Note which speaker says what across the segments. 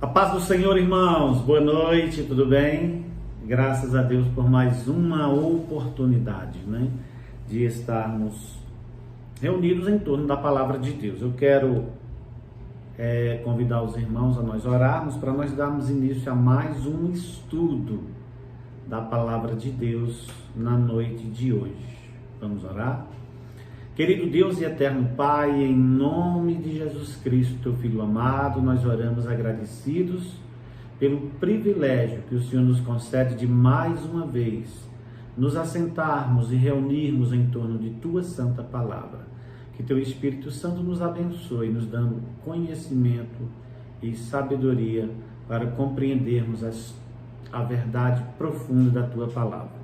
Speaker 1: A paz do Senhor, irmãos. Boa noite, tudo bem? Graças a Deus por mais uma oportunidade, de estarmos reunidos em torno da palavra de Deus. Eu quero convidar os irmãos a nós orarmos para nós darmos início a mais um estudo da palavra de Deus na noite de hoje. Vamos orar? Querido Deus e eterno Pai, em nome de Jesus Cristo, teu Filho amado, nós oramos agradecidos pelo privilégio que o Senhor nos concede de mais uma vez nos assentarmos e reunirmos em torno de tua santa palavra. Que teu Espírito Santo nos abençoe, nos dando conhecimento e sabedoria para compreendermos a verdade profunda da tua palavra.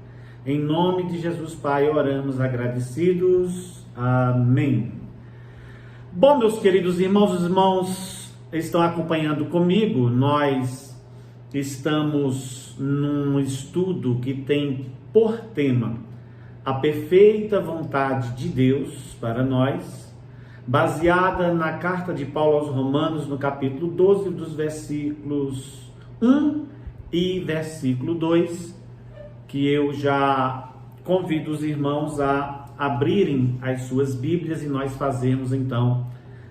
Speaker 1: Em nome de Jesus, Pai, oramos agradecidos. Amém. Bom, meus queridos irmãos, os irmãos estão acompanhando comigo. Nós estamos num estudo que tem por tema a perfeita vontade de Deus para nós, baseada na carta de Paulo aos Romanos, no capítulo 12, dos versículos 1 e versículo 2, que eu já convido os irmãos a abrirem as suas Bíblias e nós fazemos então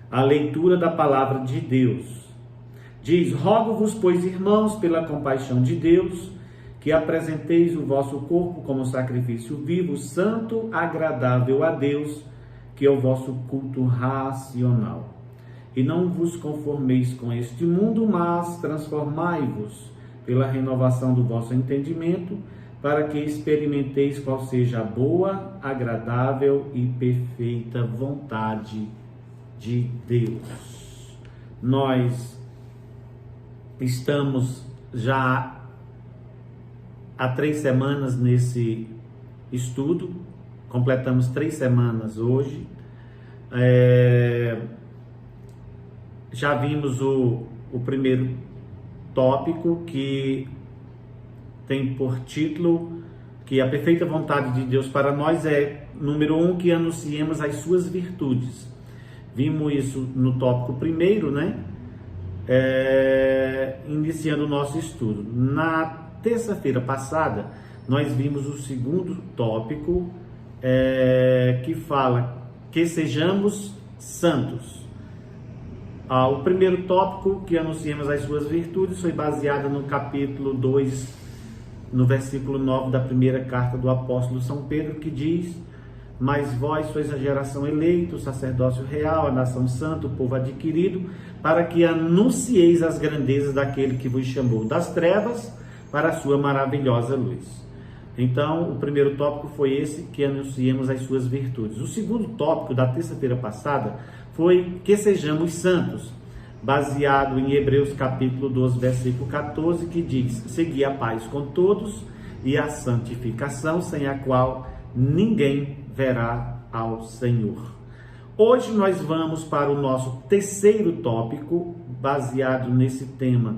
Speaker 1: a leitura da palavra de Deus. Diz: rogo-vos, pois, irmãos, pela compaixão de Deus, que apresenteis o vosso corpo como sacrifício vivo, santo, agradável a Deus, que é o vosso culto racional. E não vos conformeis com este mundo, mas transformai-vos pela renovação do vosso entendimento, para que experimenteis qual seja a boa, agradável e perfeita vontade de Deus. Nós estamos já há 3 semanas nesse estudo, completamos 3 semanas hoje. Já vimos o primeiro tópico, que tem por título que a perfeita vontade de Deus para nós é, número 1, que anunciemos as suas virtudes. Vimos isso no tópico primeiro, iniciando o nosso estudo. Na terça-feira passada, nós vimos o segundo tópico, que fala que sejamos santos. O primeiro tópico, que anunciemos as suas virtudes, foi baseado no capítulo 2, no versículo 9 da primeira carta do apóstolo São Pedro, que diz: mas vós sois a geração eleita, o sacerdócio real, a nação santa, o povo adquirido, para que anuncieis as grandezas daquele que vos chamou das trevas para a sua maravilhosa luz. Então, o primeiro tópico foi esse, que anunciemos as suas virtudes. O segundo tópico da terça-feira passada foi que sejamos santos, baseado em Hebreus capítulo 12, versículo 14, que diz: segui a paz com todos e a santificação, sem a qual ninguém verá ao Senhor. Hoje nós vamos para o nosso terceiro tópico, baseado nesse tema,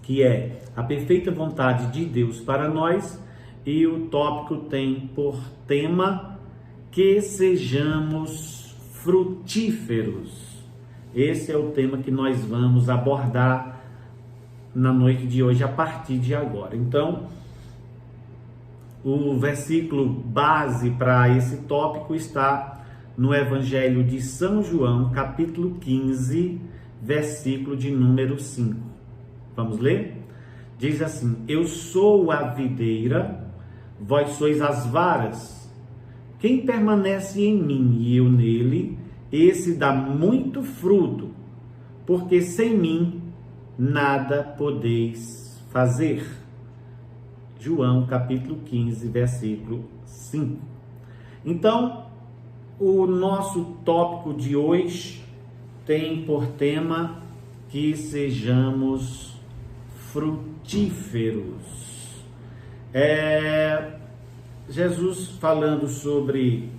Speaker 1: que é a perfeita vontade de Deus para nós, e o tópico tem por tema que sejamos frutíferos. Esse é o tema que nós vamos abordar na noite de hoje, a partir de agora. Então, o versículo base para esse tópico está no Evangelho de São João, capítulo 15, versículo de número 5. Vamos ler? Diz assim: eu sou a videira, vós sois as varas. Quem permanece em mim e eu nele, esse dá muito fruto, porque sem mim nada podeis fazer. João capítulo 15, versículo 5. Então, o nosso tópico de hoje tem por tema que sejamos frutíferos. Jesus, falando sobre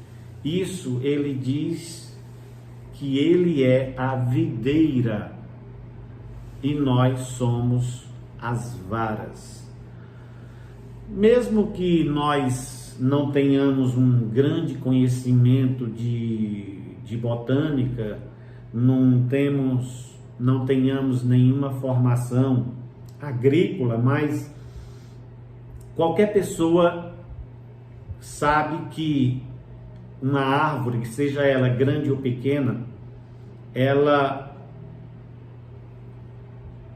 Speaker 1: isso, ele diz que ele é a videira e nós somos as varas. Mesmo que nós não tenhamos um grande conhecimento de botânica, não temos não tenhamos nenhuma formação agrícola, mas qualquer pessoa sabe que uma árvore, seja ela grande ou pequena, ela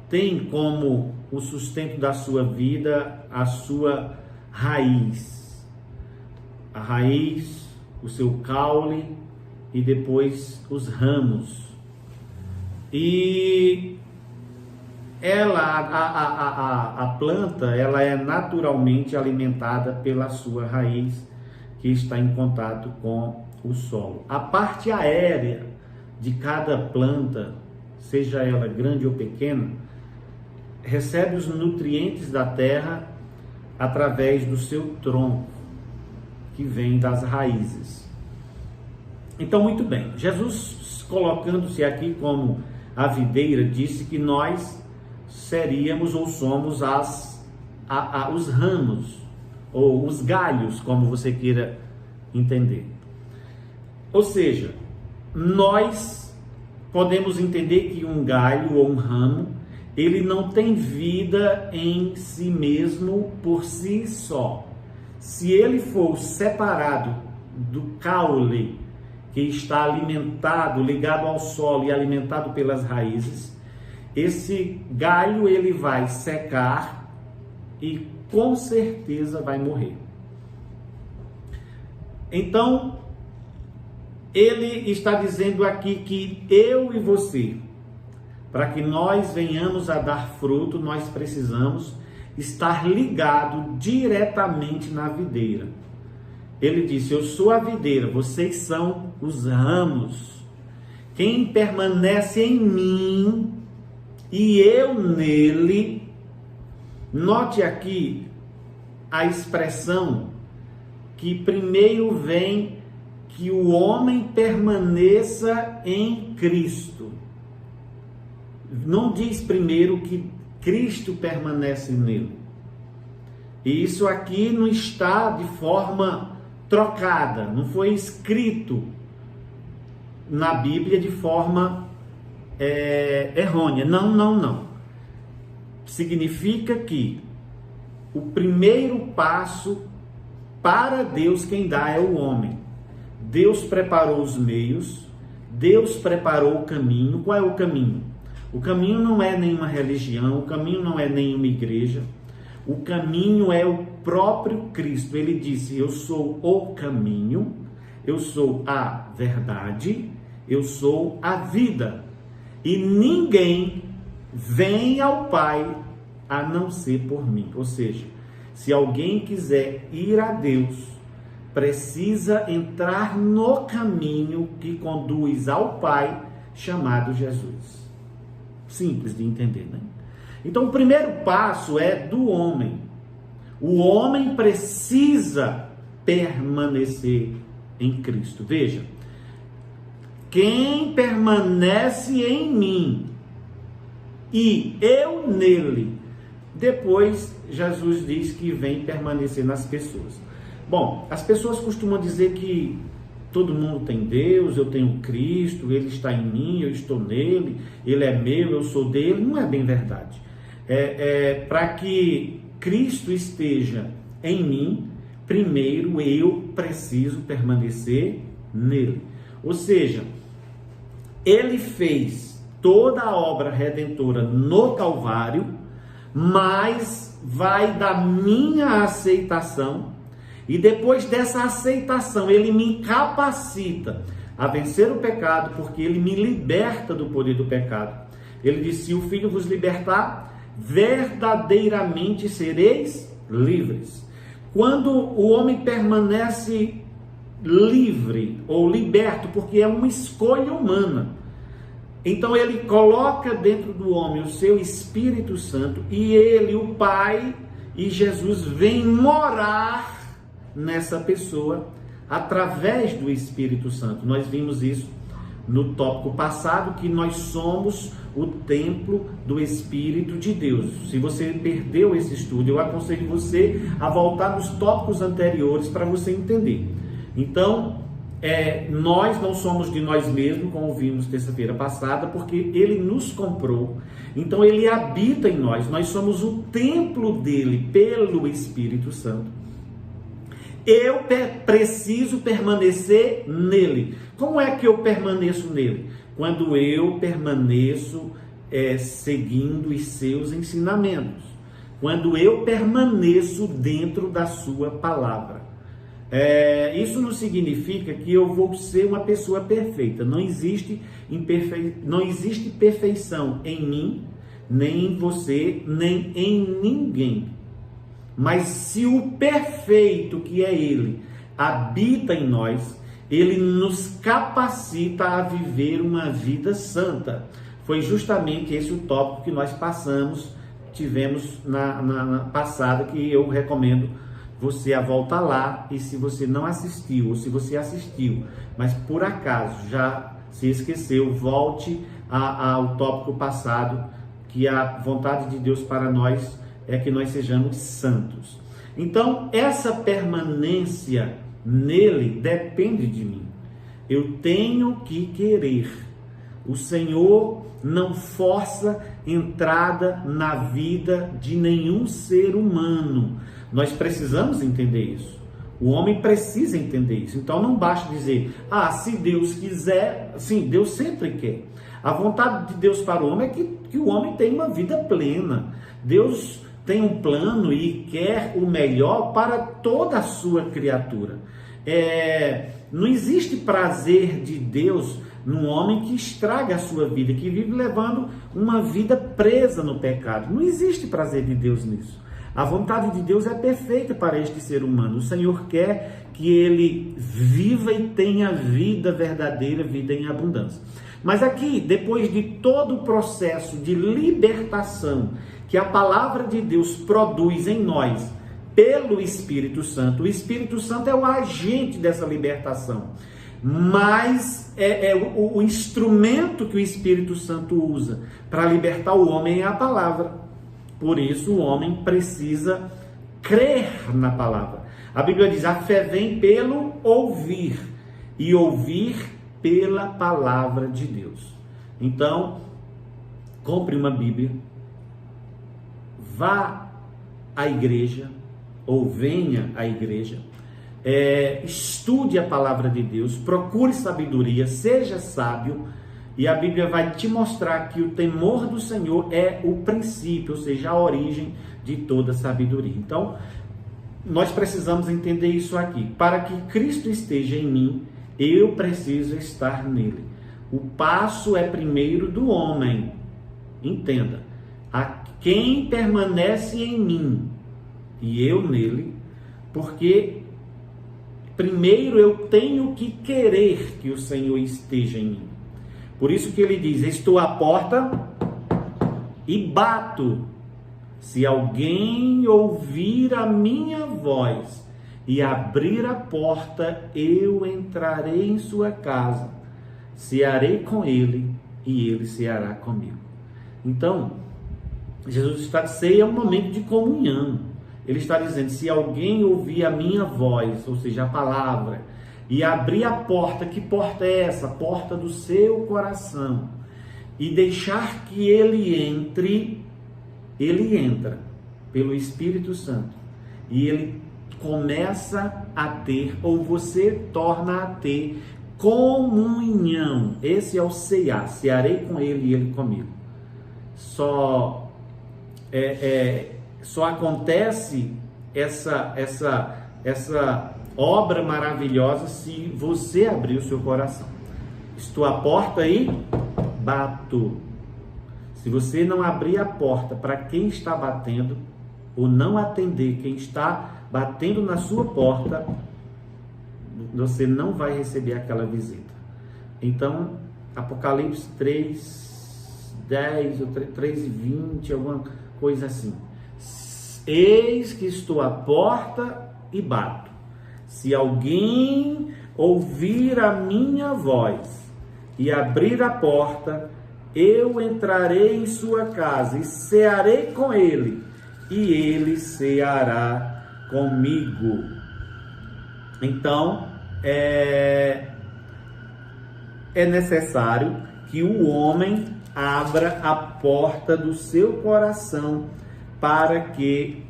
Speaker 1: tem como o sustento da sua vida a sua raiz. A raiz, o seu caule e depois os ramos. E a planta, ela é naturalmente alimentada pela sua raiz, que está em contato com o solo. A parte aérea de cada planta, seja ela grande ou pequena, recebe os nutrientes da terra através do seu tronco, que vem das raízes. Então, muito bem, Jesus, colocando-se aqui como a videira, disse que nós seríamos ou somos os ramos, ou os galhos, como você queira entender. Ou seja, nós podemos entender que um galho ou um ramo, ele não tem vida em si mesmo por si só. Se ele for separado do caule, que está alimentado, ligado ao solo e alimentado pelas raízes, esse galho ele vai secar e com certeza vai morrer. Então, ele está dizendo aqui que eu e você, para que nós venhamos a dar fruto, nós precisamos estar ligado diretamente na videira. Ele disse: eu sou a videira, vocês são os ramos. Quem permanece em mim e eu nele. Note aqui a expressão que primeiro vem que o homem permaneça em Cristo. Não diz primeiro que Cristo permanece nele. E isso aqui não está de forma trocada, não foi escrito na Bíblia de forma errônea. Não. Significa que o primeiro passo para Deus, quem dá é o homem. Deus preparou os meios, Deus preparou o caminho. Qual é o caminho? O caminho não é nenhuma religião, o caminho não é nenhuma igreja. O caminho é o próprio Cristo. Ele disse: eu sou o caminho, eu sou a verdade, eu sou a vida. E ninguém vem ao Pai a não ser por mim. Ou seja, se alguém quiser ir a Deus, precisa entrar no caminho que conduz ao Pai, chamado Jesus. Simples de entender, né? Então, o primeiro passo é do homem. O homem precisa permanecer em Cristo. Veja, quem permanece em mim e eu nele. Depois, Jesus diz que vem permanecer nas pessoas. Bom, as pessoas costumam dizer que todo mundo tem Deus, eu tenho Cristo, Ele está em mim, eu estou nele, Ele é meu, eu sou dele. Não é bem verdade. Para que Cristo esteja em mim, primeiro eu preciso permanecer nele. Ou seja, Ele fez toda a obra redentora no Calvário, mas vai da minha aceitação, e depois dessa aceitação Ele me capacita a vencer o pecado, porque Ele me liberta do poder do pecado. Ele disse: se o Filho vos libertar, verdadeiramente sereis livres. Quando o homem permanece livre ou liberto, porque é uma escolha humana, então ele coloca dentro do homem o seu Espírito Santo, e ele, o Pai e Jesus, vem morar nessa pessoa através do Espírito Santo. Nós vimos isso no tópico passado, que nós somos o templo do Espírito de Deus. Se você perdeu esse estudo, eu aconselho você a voltar nos tópicos anteriores para você entender. Então, nós não somos de nós mesmos, como vimos terça-feira passada, porque Ele nos comprou. Então Ele habita em nós. Nós somos o templo dele pelo Espírito Santo. Eu preciso permanecer nele. Como é que eu permaneço nele? Quando eu permaneço seguindo os seus ensinamentos. Quando eu permaneço dentro da sua palavra. Isso não significa que eu vou ser uma pessoa perfeita. Não existe perfeição em mim, nem em você, nem em ninguém. Mas se o perfeito, que é Ele, habita em nós, Ele nos capacita a viver uma vida santa. Foi justamente esse o tópico que nós tivemos na passada, que eu recomendo você a voltar lá. E se você não assistiu, ou se você assistiu, mas por acaso já se esqueceu, volte ao tópico passado, que a vontade de Deus para nós é que nós sejamos santos. Então, essa permanência nele depende de mim. Eu tenho que querer. O Senhor não força entrada na vida de nenhum ser humano. Nós precisamos entender isso. O homem precisa entender isso. Então, não basta dizer, se Deus quiser. Sim, Deus sempre quer. A vontade de Deus para o homem é que o homem tenha uma vida plena. Deus tem um plano e quer o melhor para toda a sua criatura. Não existe prazer de Deus num homem que estraga a sua vida, que vive levando uma vida presa no pecado. Não existe prazer de Deus nisso. A vontade de Deus é perfeita para este ser humano. O Senhor quer que ele viva e tenha vida verdadeira, vida em abundância. Mas aqui, depois de todo o processo de libertação que a palavra de Deus produz em nós pelo Espírito Santo, o Espírito Santo é o agente dessa libertação, mas o instrumento que o Espírito Santo usa para libertar o homem é a palavra. Por isso o homem precisa crer na palavra. A Bíblia diz, a fé vem pelo ouvir, e ouvir pela palavra de Deus. Então, compre uma Bíblia, vá à igreja, ou venha à igreja, estude a palavra de Deus, procure sabedoria, seja sábio, e a Bíblia vai te mostrar que o temor do Senhor é o princípio, ou seja, a origem de toda sabedoria. Então, nós precisamos entender isso aqui. Para que Cristo esteja em mim, eu preciso estar nele. O passo é primeiro do homem. Entenda. A quem permanece em mim e eu nele, porque primeiro eu tenho que querer que o Senhor esteja em mim. Por isso que ele diz, estou à porta e bato. Se alguém ouvir a minha voz e abrir a porta, eu entrarei em sua casa, cearei com ele e ele ceará comigo. Então, Jesus está dizendo, ceia é um momento de comunhão. Ele está dizendo, se alguém ouvir a minha voz, ou seja, a palavra, e abrir a porta, que porta é essa? A porta do seu coração, e deixar que ele entre, ele entra pelo Espírito Santo, e ele começa a ter, ou você torna a ter, comunhão. Esse é o cear, cearei com ele e ele comigo. Só acontece essa obra maravilhosa se você abrir o seu coração. Estou à porta e bato. Se você não abrir a porta para quem está batendo, ou não atender quem está batendo na sua porta, você não vai receber aquela visita. Então, Apocalipse 3:10 ou 3:20, alguma coisa assim. Eis que estou à porta e bato. Se alguém ouvir a minha voz e abrir a porta, eu entrarei em sua casa e cearei com ele, e ele ceará comigo. Então, é necessário que o homem abra a porta do seu coração para que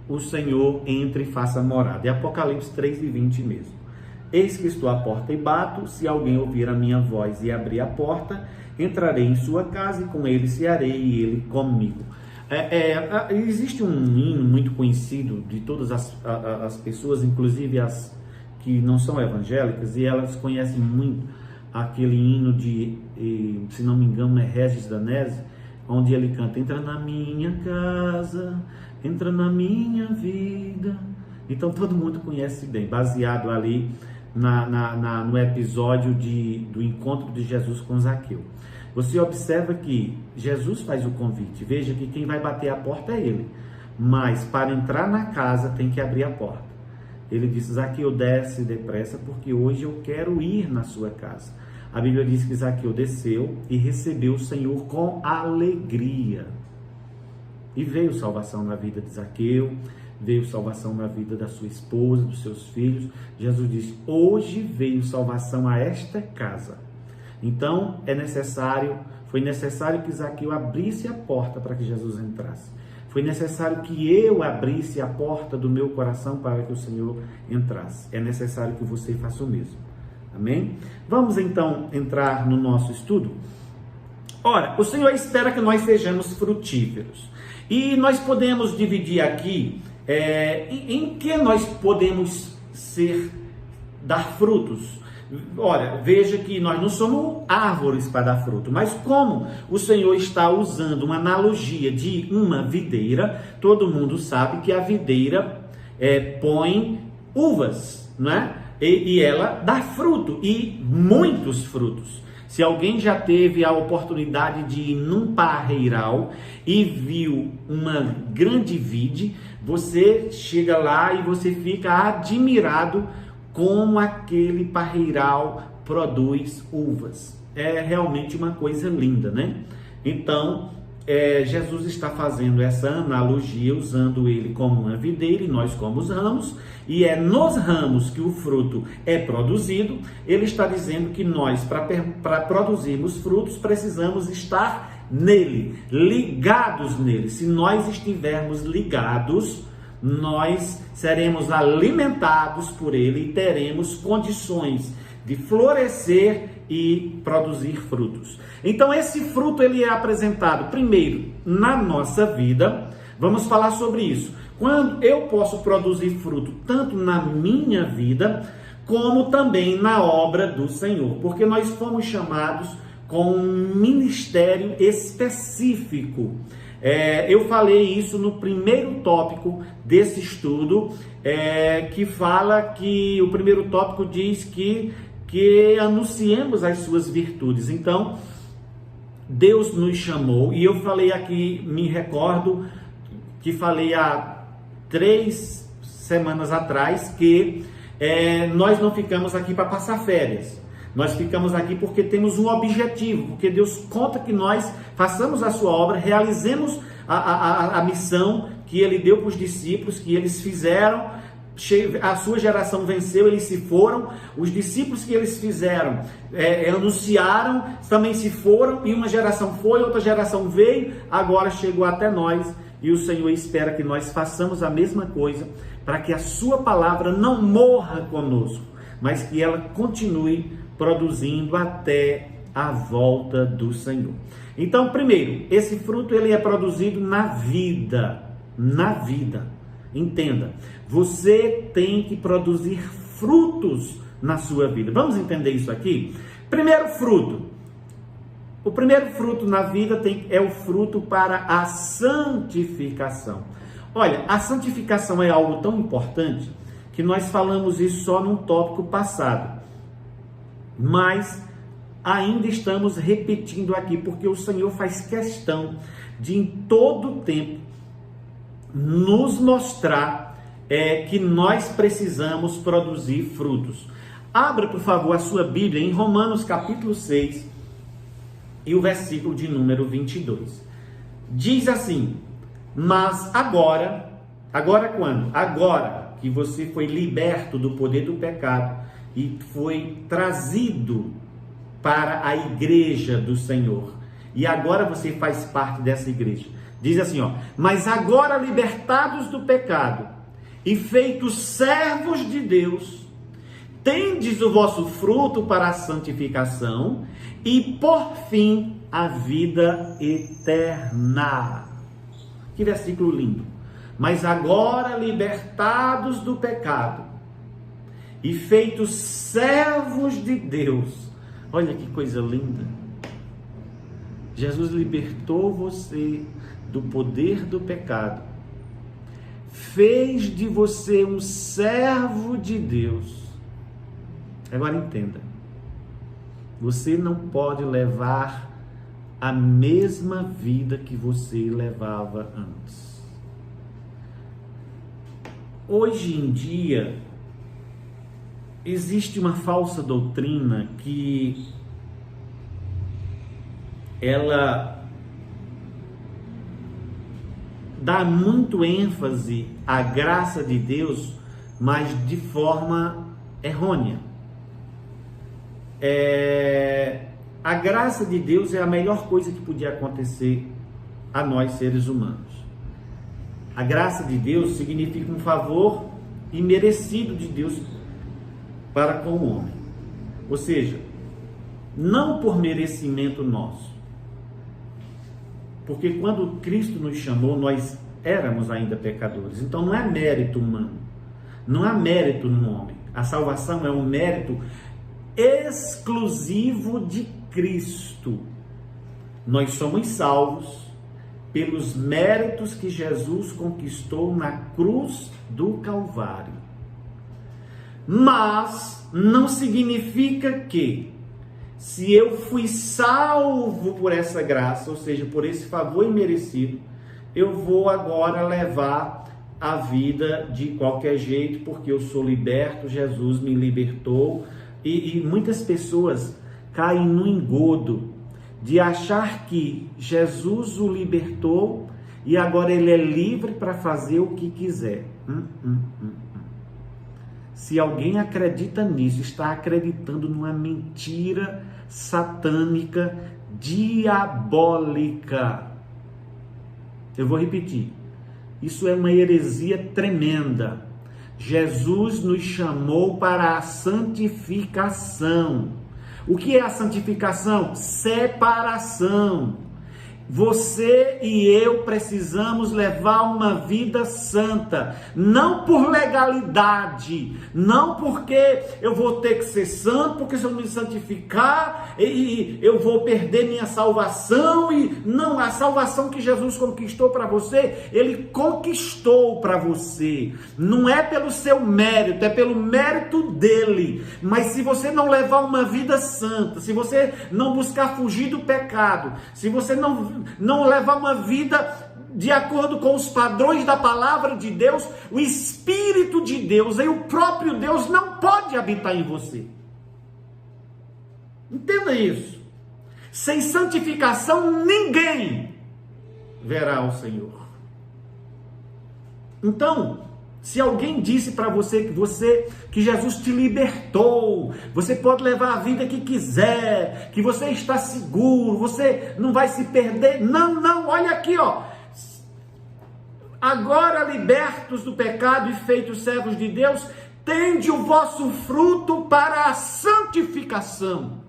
Speaker 1: o Senhor entre e faça morada. É Apocalipse 3:20 mesmo. Eis que estou à porta e bato, se alguém ouvir a minha voz e abrir a porta, entrarei em sua casa e com ele cearei e ele comigo. Existe um hino muito conhecido de todas as pessoas, inclusive as que não são evangélicas, e elas conhecem muito aquele hino de, se não me engano, é Regis Danese, onde ele canta: entra na minha casa, entra na vida. Então todo mundo conhece bem, baseado ali no episódio do encontro de Jesus com Zaqueu. Você observa que Jesus faz o convite. Veja que quem vai bater a porta é ele, mas para entrar na casa tem que abrir a porta. Ele disse: Zaqueu, desce depressa, porque hoje eu quero ir na sua casa. A Bíblia diz que Zaqueu desceu e recebeu o Senhor com alegria. E veio salvação na vida de Zaqueu, veio salvação na vida da sua esposa, dos seus filhos. Jesus disse: hoje veio salvação a esta casa. Então foi necessário que Zaqueu abrisse a porta para que Jesus entrasse. Foi necessário que eu abrisse a porta do meu coração para que o Senhor entrasse. É necessário que você faça o mesmo. Amém? Vamos então entrar no nosso estudo. Ora, o Senhor espera que nós sejamos frutíferos. E nós podemos dividir aqui em que nós podemos dar frutos. Olha, veja que nós não somos árvores para dar fruto, mas como o Senhor está usando uma analogia de uma videira, todo mundo sabe que a videira põe uvas, não é? E ela dá fruto, e muitos frutos. Se alguém já teve a oportunidade de ir num parreiral e viu uma grande vide, você chega lá e você fica admirado como aquele parreiral produz uvas. É realmente uma coisa linda, né? Então, Jesus está fazendo essa analogia, usando ele como uma videira e nós como os ramos, e é nos ramos que o fruto é produzido. Ele está dizendo que nós, para produzirmos frutos, precisamos estar nele, ligados nele. Se nós estivermos ligados, nós seremos alimentados por ele e teremos condições de florescer e produzir frutos. Então esse fruto ele é apresentado primeiro na nossa vida. Vamos falar sobre isso. Quando eu posso produzir fruto tanto na minha vida como também na obra do Senhor, porque nós fomos chamados com um ministério específico. Eu falei isso no primeiro tópico desse estudo, que fala que o primeiro tópico diz que anunciemos as suas virtudes. Então, Deus nos chamou, e eu falei aqui, me recordo que falei há 3 semanas atrás que nós não ficamos aqui para passar férias. Nós ficamos aqui porque temos um objetivo, porque Deus conta que nós façamos a sua obra, realizemos a missão que Ele deu para os discípulos, que eles fizeram. A sua geração venceu, eles se foram. Os discípulos que eles fizeram, anunciaram, também se foram, e uma geração foi, outra geração veio, agora chegou até nós, e o Senhor espera que nós façamos a mesma coisa, para que a sua palavra não morra conosco, mas que ela continue produzindo até a volta do Senhor. Então, primeiro, esse fruto ele é produzido na vida. Entenda, você tem que produzir frutos na sua vida. Vamos entender isso aqui? Primeiro fruto. O primeiro fruto na vida é o fruto para a santificação. Olha, a santificação é algo tão importante que nós falamos isso só num tópico passado. Mas ainda estamos repetindo aqui, porque o Senhor faz questão de em todo tempo nos mostrar que nós precisamos produzir frutos. Abra, por favor, a sua Bíblia em Romanos capítulo 6 e o versículo de número 22. Diz assim: mas agora quando? Agora que você foi liberto do poder do pecado e foi trazido para a igreja do Senhor. E agora você faz parte dessa igreja. Diz assim, ó: mas agora libertados do pecado e feitos servos de Deus, tendes o vosso fruto para a santificação e por fim a vida eterna. Que versículo lindo. Mas agora libertados do pecado e feitos servos de Deus. Olha que coisa linda. Jesus libertou você do poder do pecado, fez de você um servo de Deus. Agora entenda, você não pode levar a mesma vida que você levava antes. Hoje em dia, existe uma falsa doutrina que ela dá muito ênfase à graça de Deus, mas de forma errônea. A graça de Deus é a melhor coisa que podia acontecer a nós seres humanos. A graça de Deus significa um favor imerecido de Deus para com o homem. Ou seja, não por merecimento nosso. Porque quando Cristo nos chamou, nós éramos ainda pecadores. Então não é mérito humano. Não há mérito no homem. A salvação é um mérito exclusivo de Cristo. Nós somos salvos pelos méritos que Jesus conquistou na cruz do Calvário. Mas não significa que, se eu fui salvo por essa graça, ou seja, por esse favor imerecido, eu vou agora levar a vida de qualquer jeito, porque eu sou liberto, Jesus me libertou. E muitas pessoas caem no engodo de achar que Jesus o libertou e agora ele é livre para fazer o que quiser. Se alguém acredita nisso, está acreditando numa mentira satânica, diabólica. Eu vou repetir. Isso é uma heresia tremenda. Jesus nos chamou para a santificação. O que é a santificação? Separação. Você e eu precisamos levar uma vida santa, não por legalidade, não porque eu vou ter que ser santo, porque se eu me santificar, e eu vou perder minha salvação. E não, a salvação que Jesus conquistou para você, Ele conquistou para você. Não é pelo seu mérito, é pelo mérito dEle. Mas se você não levar uma vida santa, se você não buscar fugir do pecado, se você não levar uma vida de acordo com os padrões da palavra de Deus, o Espírito de Deus e o próprio Deus não pode habitar em você. Entenda isso. Sem santificação ninguém verá o Senhor. Então, se alguém disse para você que Jesus te libertou, você pode levar a vida que quiser, que você está seguro, você não vai se perder. Não, olha aqui, ó. Agora libertos do pecado e feitos servos de Deus, tende o vosso fruto para a santificação.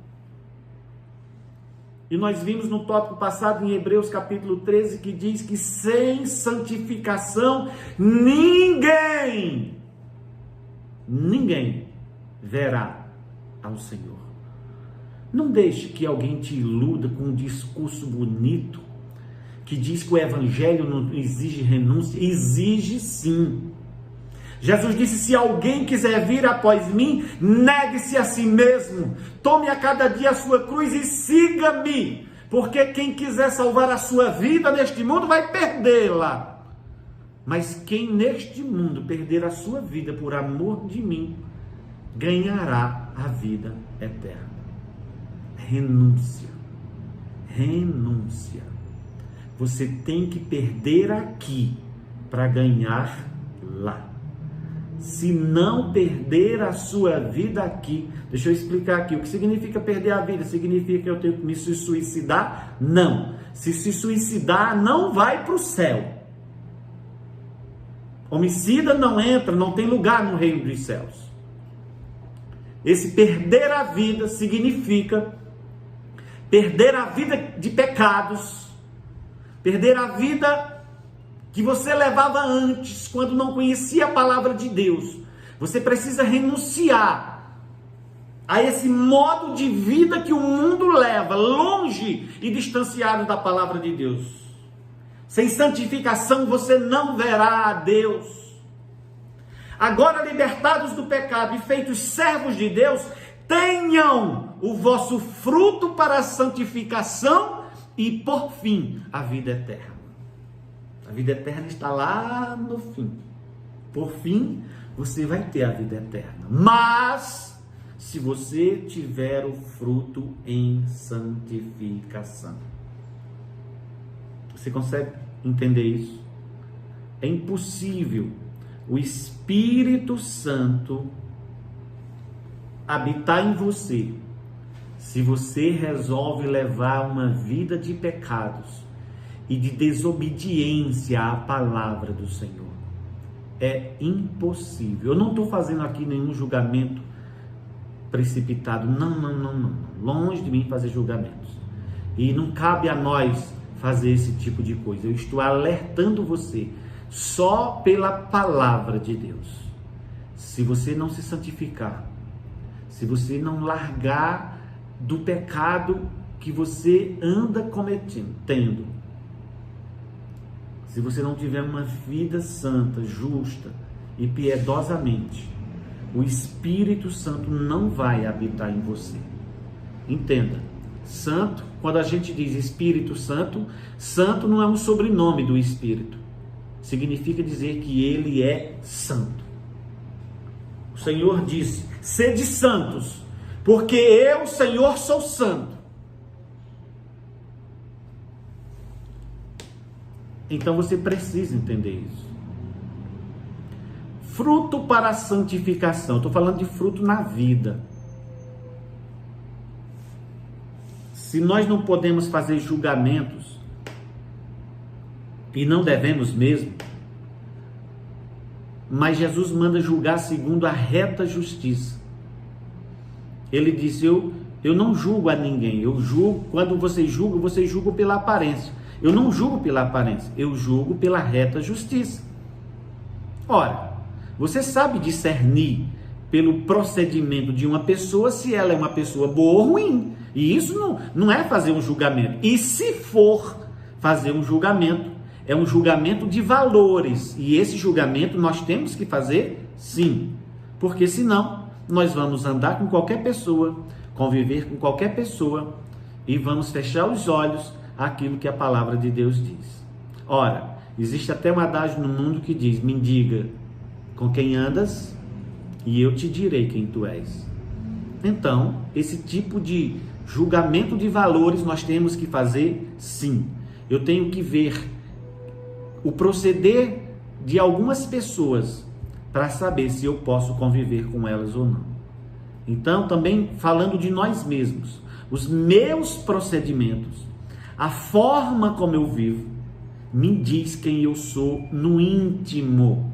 Speaker 1: E nós vimos no tópico passado, em Hebreus capítulo 13, que diz que sem santificação ninguém verá ao Senhor. Não deixe que alguém te iluda com um discurso bonito, que diz que o evangelho não exige renúncia. Exige sim. Jesus disse: se alguém quiser vir após mim, negue-se a si mesmo, tome a cada dia a sua cruz e siga-me, porque quem quiser salvar a sua vida neste mundo vai perdê-la, mas quem neste mundo perder a sua vida por amor de mim, ganhará a vida eterna. Renúncia. Você tem que perder aqui para ganhar lá. se não perder a sua vida aqui. Deixa eu explicar aqui. O que significa perder a vida? Significa que eu tenho que me suicidar? Não. Se suicidar, não vai para o céu. Homicida não entra, não tem lugar no reino dos céus. Esse perder a vida significa perder a vida de pecados, perder a vida que você levava antes, quando não conhecia a palavra de Deus. Você precisa renunciar a esse modo de vida que o mundo leva, longe e distanciado da palavra de Deus. Sem santificação você não verá a Deus. Agora, libertados do pecado e feitos servos de Deus, tenham o vosso fruto para a santificação e, por fim, a vida eterna. A vida eterna está lá no fim. Por fim, você vai ter a vida eterna. Mas, se você tiver o fruto em santificação. Você consegue entender isso? É impossível o Espírito Santo habitar em você se você resolve levar uma vida de pecados e de desobediência à palavra do Senhor. É impossível. Eu não estou fazendo aqui nenhum julgamento precipitado. Não. Longe de mim fazer julgamentos. E não cabe a nós fazer esse tipo de coisa. Eu estou alertando você só pela palavra de Deus. Se você não se santificar, se você não largar do pecado que você anda cometendo, se você não tiver uma vida santa, justa e piedosamente, o Espírito Santo não vai habitar em você. Entenda, santo, quando a gente diz Espírito Santo, santo não é um sobrenome do Espírito. Significa dizer que ele é santo. O Senhor disse: sede santos, porque eu, Senhor, sou santo. Então você precisa entender isso. Fruto para a santificação. Estou falando de fruto na vida. Se nós não podemos fazer julgamentos, e não devemos mesmo, mas Jesus manda julgar segundo a reta justiça. Ele disse: eu não julgo a ninguém. Eu julgo, quando você julga pela aparência. Eu não julgo pela aparência, eu julgo pela reta justiça. Ora, você sabe discernir pelo procedimento de uma pessoa se ela é uma pessoa boa ou ruim. E isso não é fazer um julgamento. E se for fazer um julgamento, é um julgamento de valores. E esse julgamento nós temos que fazer sim. Porque senão nós vamos andar com qualquer pessoa, conviver com qualquer pessoa e vamos fechar os olhos àquilo que a palavra de Deus diz. Ora, existe até um adágio no mundo que diz: me diga com quem andas e eu te direi quem tu és. Então, esse tipo de julgamento de valores nós temos que fazer sim. Eu tenho que ver o proceder de algumas pessoas para saber se eu posso conviver com elas ou não. Então, também falando de nós mesmos, os meus procedimentos, a forma como eu vivo, me diz quem eu sou no íntimo.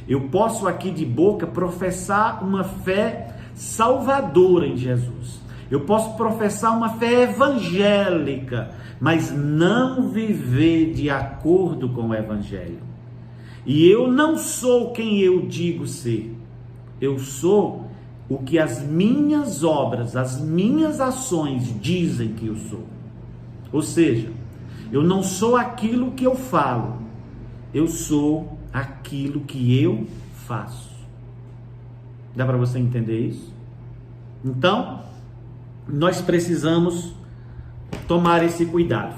Speaker 1: Eu posso aqui de boca professar uma fé salvadora em Jesus. Eu posso professar uma fé evangélica, mas não viver de acordo com o evangelho. E eu não sou quem eu digo ser. Eu sou o que as minhas obras, as minhas ações dizem que eu sou. Ou seja, eu não sou aquilo que eu falo, eu sou aquilo que eu faço. Dá para você entender isso? Então, nós precisamos tomar esse cuidado.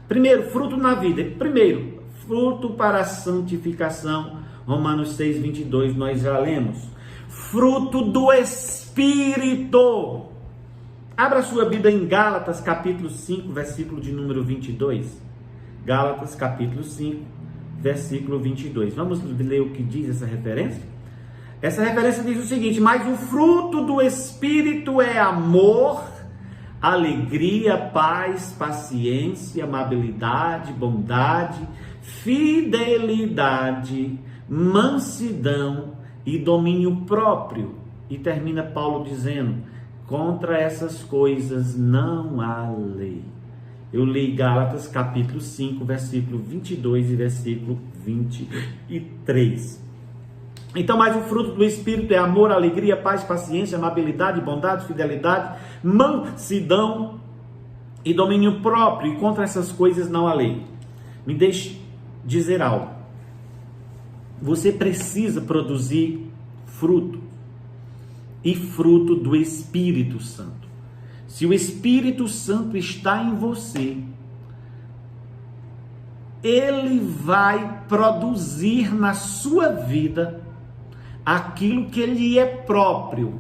Speaker 1: Primeiro, fruto na vida. Primeiro, fruto para a santificação. Romanos 6:22, nós já lemos. Fruto do Espírito. Abra sua Bíblia em Gálatas, capítulo 5, versículo de número 22. Gálatas, capítulo 5, versículo 22. Vamos ler o que diz essa referência? Essa referência diz o seguinte: mas o fruto do Espírito é amor, alegria, paz, paciência, amabilidade, bondade, fidelidade, mansidão e domínio próprio. E termina Paulo dizendo: contra essas coisas não há lei. Eu li Gálatas capítulo 5, versículo 22 e versículo 23. Então, mas o fruto do Espírito é amor, alegria, paz, paciência, amabilidade, bondade, fidelidade, mansidão e domínio próprio. E contra essas coisas não há lei. Me deixe dizer algo. Você precisa produzir fruto. E fruto do Espírito Santo. Se o Espírito Santo está em você, ele vai produzir na sua vida aquilo que lhe é próprio.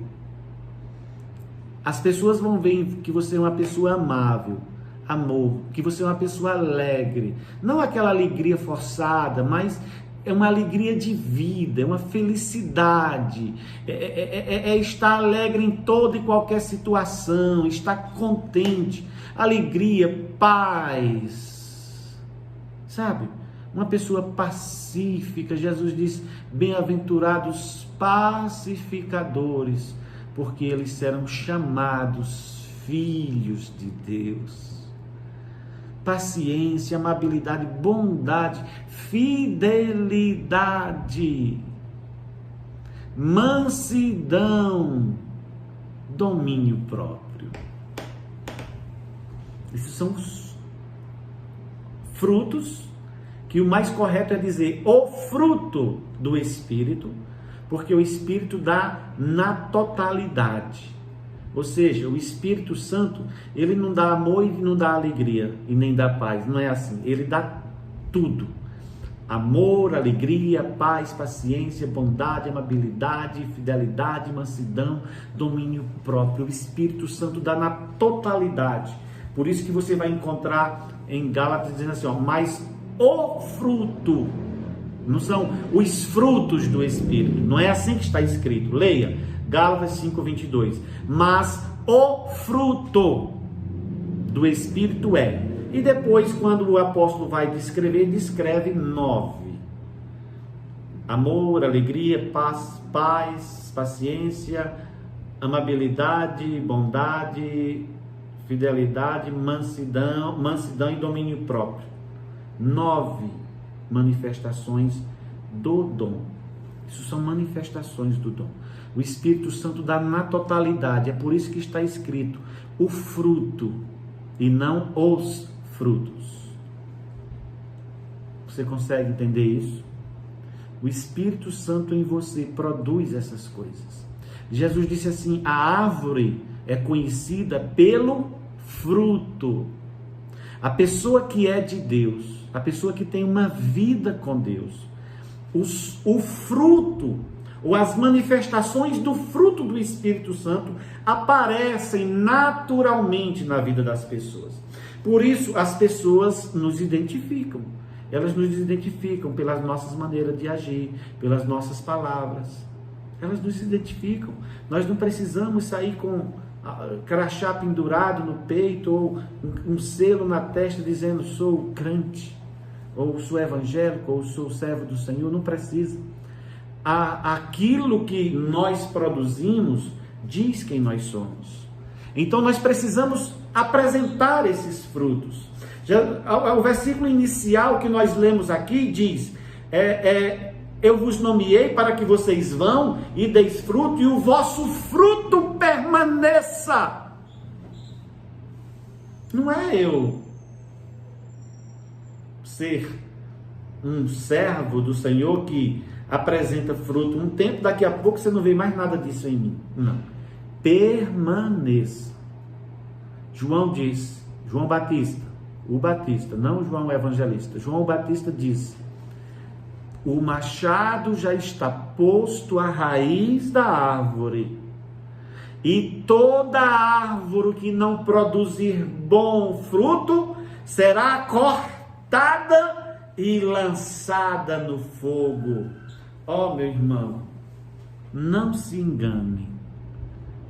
Speaker 1: As pessoas vão ver que você é uma pessoa amável, amor, que você é uma pessoa alegre, não aquela alegria forçada, mas é uma alegria de vida, é uma felicidade, é estar alegre em toda e qualquer situação, estar contente, alegria, paz, sabe? Uma pessoa pacífica. Jesus diz: bem-aventurados pacificadores, porque eles serão chamados filhos de Deus. Paciência, amabilidade, bondade, fidelidade, mansidão, domínio próprio. Esses são os frutos, que o mais correto é dizer o fruto do Espírito, porque o Espírito dá na totalidade. Ou seja, o Espírito Santo, ele não dá amor e não dá alegria, e nem dá paz, não é assim. Ele dá tudo: amor, alegria, paz, paciência, bondade, amabilidade, fidelidade, mansidão, domínio próprio. O Espírito Santo dá na totalidade. Por isso que você vai encontrar em Gálatas dizendo assim, ó, mas o fruto, não são os frutos do Espírito, não é assim que está escrito. Leia Gálatas 5:22. Mas o fruto do Espírito é. E depois, quando o apóstolo vai descrever, descreve 9: amor, alegria, paz, paciência, amabilidade, bondade, fidelidade, mansidão e domínio próprio. 9 manifestações do dom. Isso são manifestações do dom. O Espírito Santo dá na totalidade. É por isso que está escrito o fruto e não os frutos. Você consegue entender isso? O Espírito Santo em você produz essas coisas. Jesus disse assim: a árvore é conhecida pelo fruto. A pessoa que é de Deus, a pessoa que tem uma vida com Deus, o fruto, ou as manifestações do fruto do Espírito Santo aparecem naturalmente na vida das pessoas. Por isso, as pessoas nos identificam. Elas nos identificam pelas nossas maneiras de agir, pelas nossas palavras. Elas nos identificam. Nós não precisamos sair com crachá pendurado no peito ou um selo na testa dizendo sou crente, ou sou evangélico, ou sou servo do Senhor. Não precisa. Aquilo que nós produzimos diz quem nós somos. Então nós precisamos apresentar esses frutos. O versículo inicial que nós lemos aqui diz: eu vos nomeei para que vocês vão e deis fruto, e o vosso fruto permaneça. Não é eu ser um servo do Senhor que apresenta fruto um tempo, daqui a pouco você não vê mais nada disso em mim. Não. Permaneça. João diz, João Batista, o Batista, não João o Evangelista. João Batista diz: o machado já está posto à raiz da árvore, e toda árvore que não produzir bom fruto será cortada e lançada no fogo. Ó, meu irmão, não se engane.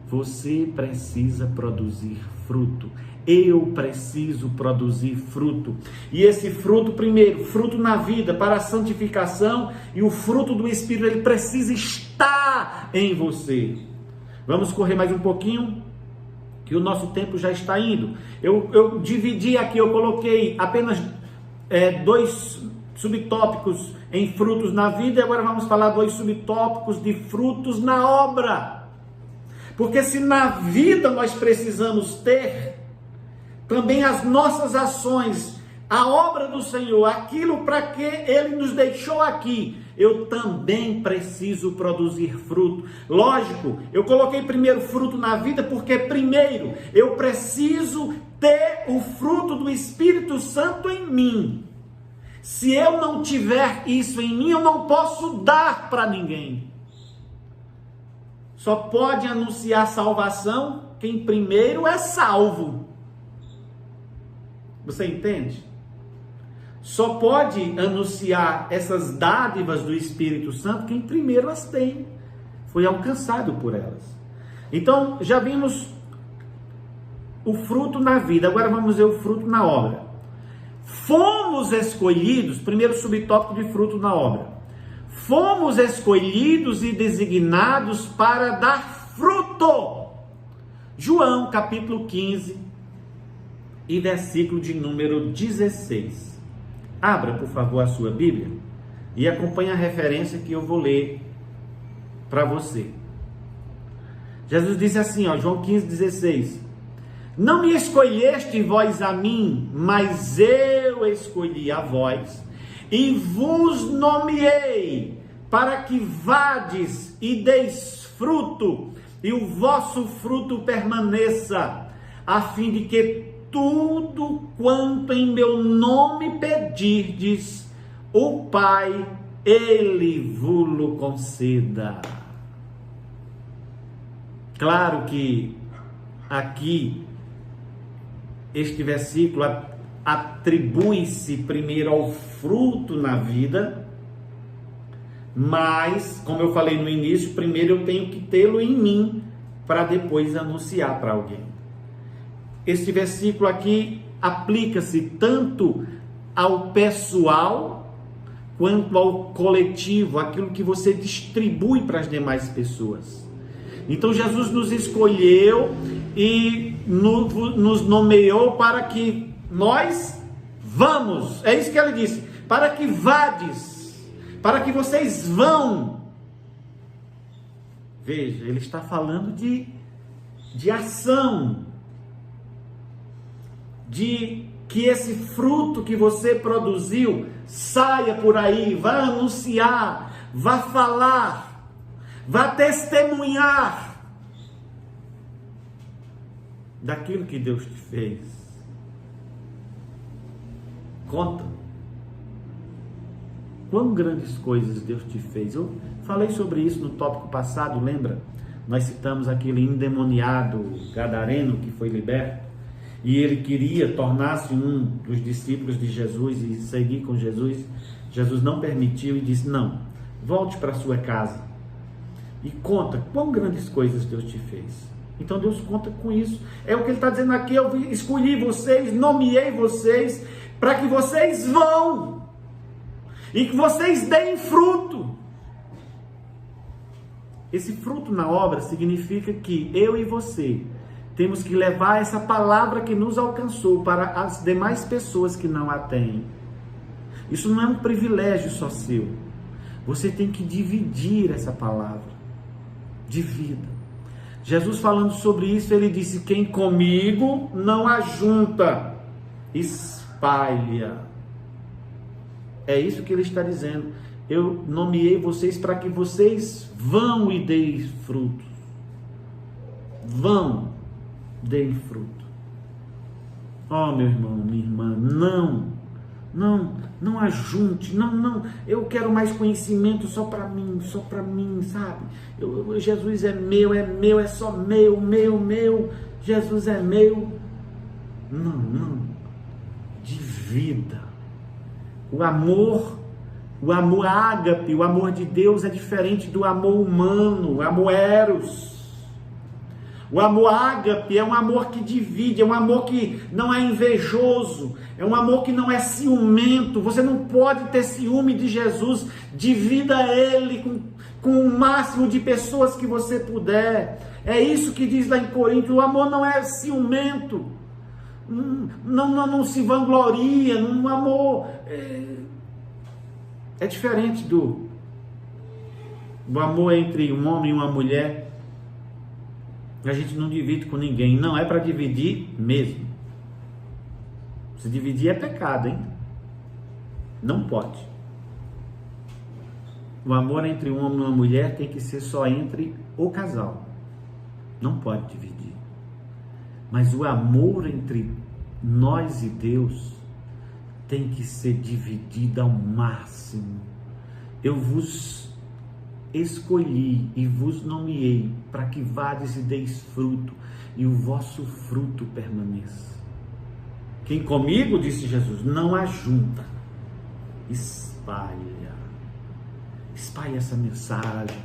Speaker 1: Você precisa produzir fruto. Eu preciso produzir fruto. E esse fruto, primeiro, fruto na vida para a santificação, e o fruto do Espírito, ele precisa estar em você. Vamos correr mais um pouquinho, que o nosso tempo já está indo. Eu dividi aqui, eu coloquei apenas 2 subtópicos em frutos na vida, e agora vamos falar 2 subtópicos de frutos na obra. Porque se na vida nós precisamos ter, também as nossas ações, a obra do Senhor, aquilo para que Ele nos deixou aqui, eu também preciso produzir fruto. Lógico, eu coloquei primeiro fruto na vida, porque primeiro eu preciso ter o fruto do Espírito Santo em mim. Se eu não tiver isso em mim, eu não posso dar para ninguém. Só pode anunciar salvação quem primeiro é salvo. Você entende? Só pode anunciar essas dádivas do Espírito Santo quem primeiro as tem, foi alcançado por elas. Então, já vimos o fruto na vida, agora vamos ver o fruto na obra. Fomos escolhidos, primeiro subtópico de fruto na obra. Fomos escolhidos e designados para dar fruto. João capítulo 15 e versículo de número 16. Abra, por favor, a sua Bíblia e acompanhe a referência que eu vou ler para você. Jesus disse assim, João 15, 16. Não me escolheste vós a mim, mas eu escolhi a vós e vos nomeei para que vades e deis fruto e o vosso fruto permaneça, a fim de que tudo quanto em meu nome pedirdes, o Pai, Ele vos conceda. Claro que aqui, este versículo atribui-se primeiro ao fruto na vida, mas, como eu falei no início, primeiro eu tenho que tê-lo em mim, para depois anunciar para alguém. Este versículo aqui aplica-se tanto ao pessoal quanto ao coletivo, aquilo que você distribui para as demais pessoas. Então Jesus nos escolheu e nos nomeou para que nós vamos, é isso que ele disse, para que vades, para que vocês vão. Veja, ele está falando de ação, de que esse fruto que você produziu saia por aí, vá anunciar, vá falar, vá testemunhar daquilo que Deus te fez. Conta quão grandes coisas Deus te fez. Eu falei sobre isso no tópico passado, lembra? Nós citamos aquele endemoniado gadareno que foi liberto. E ele queria tornar-se um dos discípulos de Jesus e seguir com Jesus. Jesus não permitiu e disse, não, volte para sua casa e conta quão grandes coisas Deus te fez. Então Deus conta com isso. É o que ele está dizendo aqui, eu escolhi vocês, nomeei vocês, para que vocês vão e que vocês deem fruto. Esse fruto na obra significa que eu e você temos que levar essa palavra que nos alcançou para as demais pessoas que não a têm. Isso não é um privilégio só seu. Você tem que dividir essa palavra de vida. Jesus falando sobre isso, ele disse, quem comigo não ajunta, espalha. É isso que ele está dizendo. Eu nomeei vocês para que vocês vão e deem frutos. Vão. Deem fruto. Oh, meu irmão, minha irmã, não ajunte, não, eu quero mais conhecimento só para mim, sabe? Jesus é meu, é só meu, Jesus é meu. Não, de vida, O amor ágape, o amor de Deus é diferente do amor humano, o amor eros. O amor ágape é um amor que divide, é um amor que não é invejoso, é um amor que não é ciumento. Você não pode ter ciúme de Jesus, divida ele com o máximo de pessoas que você puder. É isso que diz lá em Coríntios, o amor não é ciumento, não se vangloria, um amor é diferente do amor entre um homem e uma mulher. A gente não divide com ninguém, não é para dividir mesmo. Se dividir é pecado, hein? Não pode. O amor entre um homem e uma mulher tem que ser só entre o casal. Não pode dividir. Mas o amor entre nós e Deus tem que ser dividido ao máximo. Eu vos escolhi e vos nomeei para que vades e deis fruto, e o vosso fruto permaneça. Quem comigo, disse Jesus, não ajunta, espalha essa mensagem,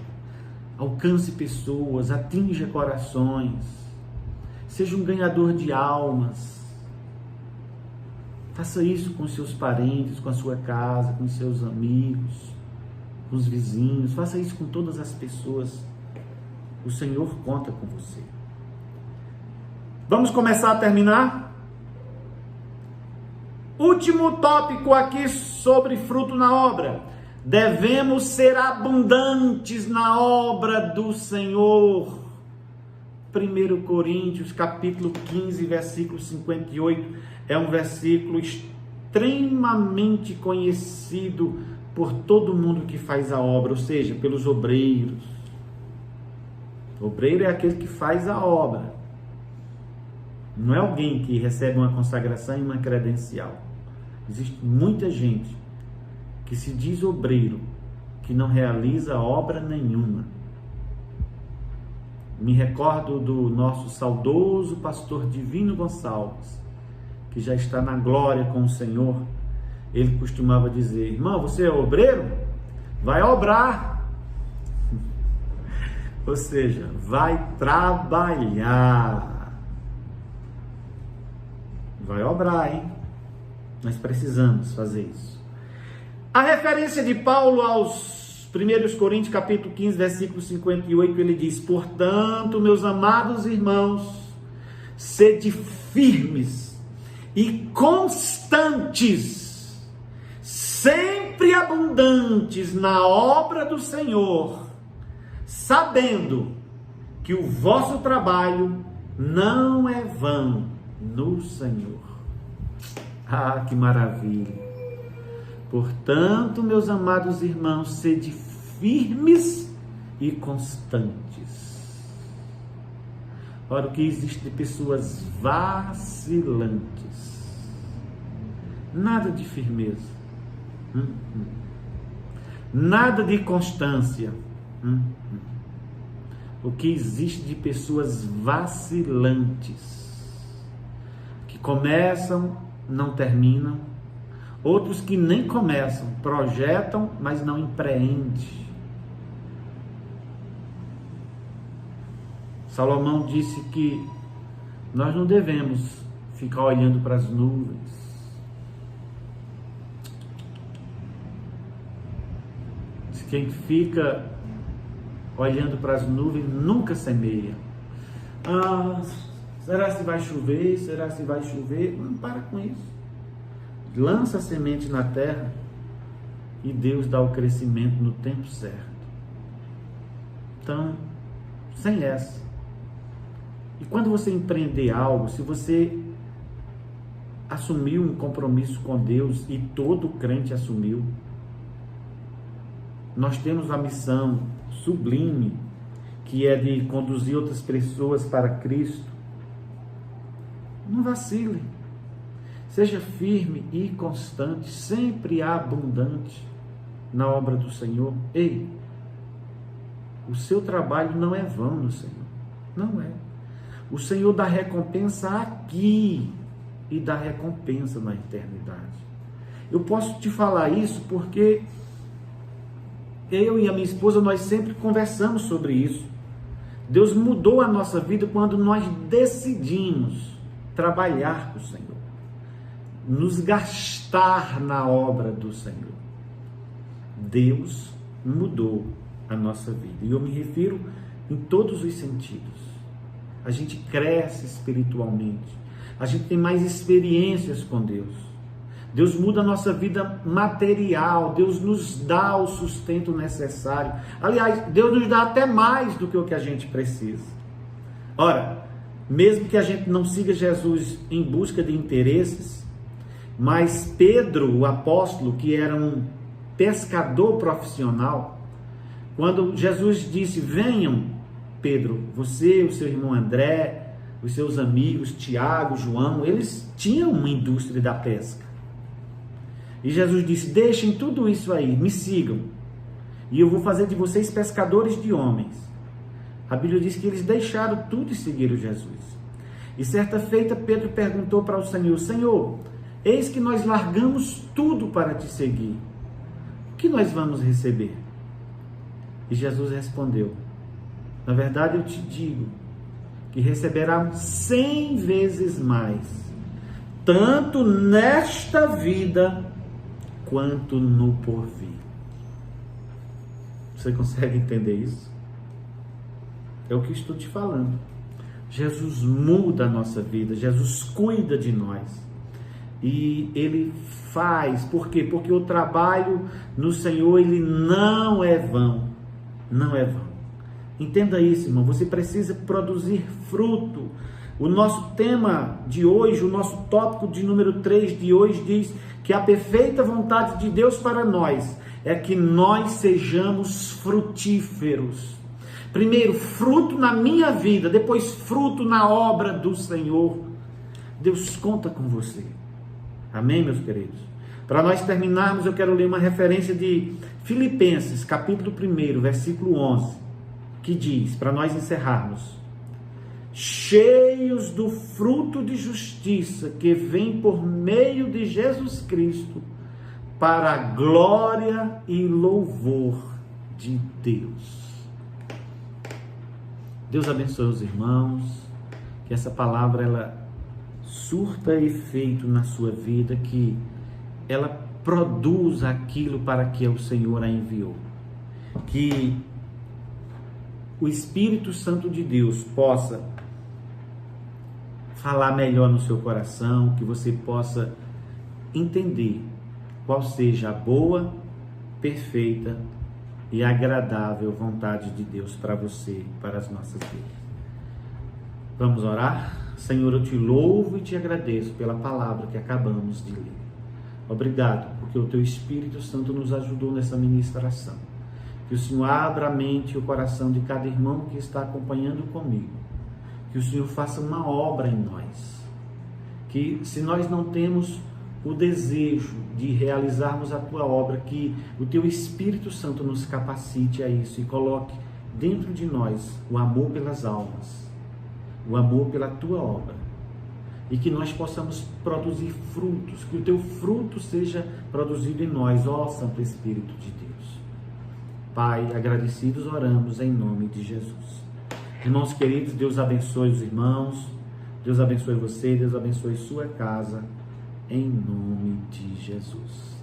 Speaker 1: alcance pessoas, atinja corações, seja um ganhador de almas. Faça isso com seus parentes, com a sua casa, com seus amigos, com os vizinhos, faça isso com todas as pessoas. O Senhor conta com você. Vamos começar a terminar? Último tópico aqui sobre fruto na obra. Devemos ser abundantes na obra do Senhor. 1 Coríntios, capítulo 15, versículo 58, é um versículo extremamente conhecido por todo mundo que faz a obra, ou seja, pelos obreiros. O obreiro é aquele que faz a obra. Não é alguém que recebe uma consagração e uma credencial. Existe muita gente que se diz obreiro, que não realiza obra nenhuma. Me recordo do nosso saudoso pastor Divino Gonçalves, que já está na glória com o Senhor. Ele costumava dizer: irmão, você é obreiro? Vai obrar. Ou seja, vai trabalhar. Vai obrar, hein? Nós precisamos fazer isso. A referência de Paulo aos 1 Coríntios, capítulo 15, versículo 58, ele diz: portanto, meus amados irmãos, sede firmes e constantes, sempre abundantes na obra do Senhor, sabendo que o vosso trabalho não é vão no Senhor. Ah, que maravilha! Portanto, meus amados irmãos, sede firmes e constantes. Ora, o que existe de pessoas vacilantes? Nada de firmeza. Nada de constância. O que existe de pessoas vacilantes, que começam, não terminam, outros que nem começam, projetam, mas não empreendem. Salomão disse que nós não devemos ficar olhando para as nuvens. Quem fica olhando para as nuvens nunca semeia. Ah, será se vai chover? Será se vai chover? Não para com isso. Lança a semente na terra e Deus dá o crescimento no tempo certo. Então, sem essa. E quando você empreender algo, se você assumiu um compromisso com Deus, e todo crente assumiu, nós temos a missão sublime, que é de conduzir outras pessoas para Cristo. Não vacile. Seja firme e constante, sempre abundante na obra do Senhor. Ei, o seu trabalho não é vão no Senhor. Não é. O Senhor dá recompensa aqui e dá recompensa na eternidade. Eu posso te falar isso porque eu e a minha esposa, nós sempre conversamos sobre isso. Deus mudou a nossa vida quando nós decidimos trabalhar com o Senhor, nos gastar na obra do Senhor. Deus mudou a nossa vida. E eu me refiro em todos os sentidos. A gente cresce espiritualmente. A gente tem mais experiências com Deus. Deus muda a nossa vida material. Deus nos dá o sustento necessário. Aliás, Deus nos dá até mais do que o que a gente precisa. Ora, mesmo que a gente não siga Jesus em busca de interesses, mas Pedro, o apóstolo, que era um pescador profissional, quando Jesus disse: venham, Pedro, você, o seu irmão André, os seus amigos, Tiago, João, eles tinham uma indústria da pesca. E Jesus disse: deixem tudo isso aí, me sigam, e eu vou fazer de vocês pescadores de homens. A Bíblia diz que eles deixaram tudo e seguiram Jesus. E certa feita Pedro perguntou para o Senhor: Senhor, eis que nós largamos tudo para te seguir. O que nós vamos receber? E Jesus respondeu: na verdade eu te digo que receberá 100 vezes mais, tanto nesta vida quanto no porvir. Você consegue entender isso? É o que eu estou te falando. Jesus muda a nossa vida, Jesus cuida de nós. E Ele faz, por quê? Porque o trabalho no Senhor, ele não é vão, não é vão. Entenda isso, irmão, você precisa produzir fruto. O nosso tema de hoje, o nosso tópico de número 3 de hoje diz que a perfeita vontade de Deus para nós é que nós sejamos frutíferos. Primeiro, fruto na minha vida, depois fruto na obra do Senhor. Deus conta com você. Amém, meus queridos? Para nós terminarmos, eu quero ler uma referência de Filipenses, capítulo 1, versículo 11, que diz, para nós encerrarmos: cheios do fruto de justiça que vem por meio de Jesus Cristo, para a glória e louvor de Deus. Deus abençoe os irmãos, que essa palavra ela surta efeito na sua vida, que ela produza aquilo para que o Senhor a enviou. Que o Espírito Santo de Deus possa falar melhor no seu coração, que você possa entender qual seja a boa, perfeita e agradável vontade de Deus para você e para as nossas vidas. Vamos orar? Senhor, eu te louvo e te agradeço pela palavra que acabamos de ler. Obrigado, porque o teu Espírito Santo nos ajudou nessa ministração. Que o Senhor abra a mente e o coração de cada irmão que está acompanhando comigo. Que o Senhor faça uma obra em nós. Que se nós não temos o desejo de realizarmos a tua obra, que o teu Espírito Santo nos capacite a isso e coloque dentro de nós o amor pelas almas, o amor pela tua obra, e que nós possamos produzir frutos, que o teu fruto seja produzido em nós, ó Santo Espírito de Deus. Pai, agradecidos oramos em nome de Jesus. Irmãos queridos, Deus abençoe os irmãos, Deus abençoe você, Deus abençoe sua casa, em nome de Jesus.